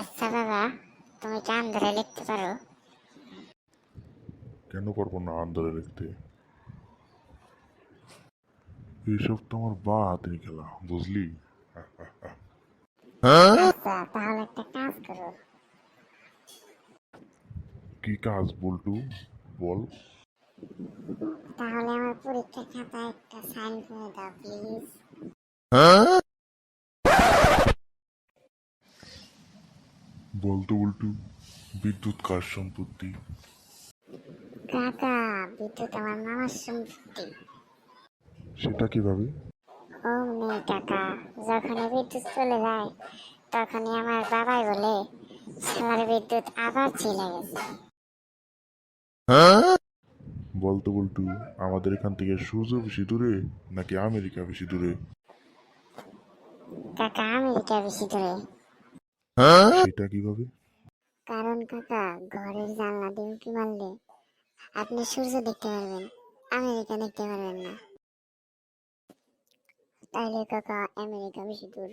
আচ্ছা বাবা, তুমি কি আন্ধারে লিখতে পারো? কেন পারবো না আন্দারে লিখতে? এইসব তো আমার বা হাতের খেলা, বুঝলি? আচ্ছা, তাহলে একটা কাজ করো। কি কাজ বল্টু, বল। তাহলে আমার পরীক্ষার খাতায় একটা সাইন করে দাও প্লিজ। বলতো বল্টু, বিদ্যুৎ কার সম্পত্তি? কাকা, বিদ্যুৎ আমার মামার সম্পত্তি। সেটা কিভাবে? ও নেই কাকা, যখনই বিদ্যুৎ চলে যায় তখনই আমার বাবাই বলে শালার বিদ্যুৎ আবার চলে গেছে। বলতো বল্টু, আমাদের এখান থেকে সূর্য বেশি দূরে নাকি আমেরিকা বেশি দূরে? কাকা, আমেরিকা বেশি দূরে। সেটা কিভাবে? কারণ কাকা, ঘরের জানলা দিয়ে উঁকি মারলে আপনি সূর্য দেখতে পারবেন, আমেরিকা দেখতে পারবেন না। তাইলে কাকা, আমেরিকা বেশি দূর।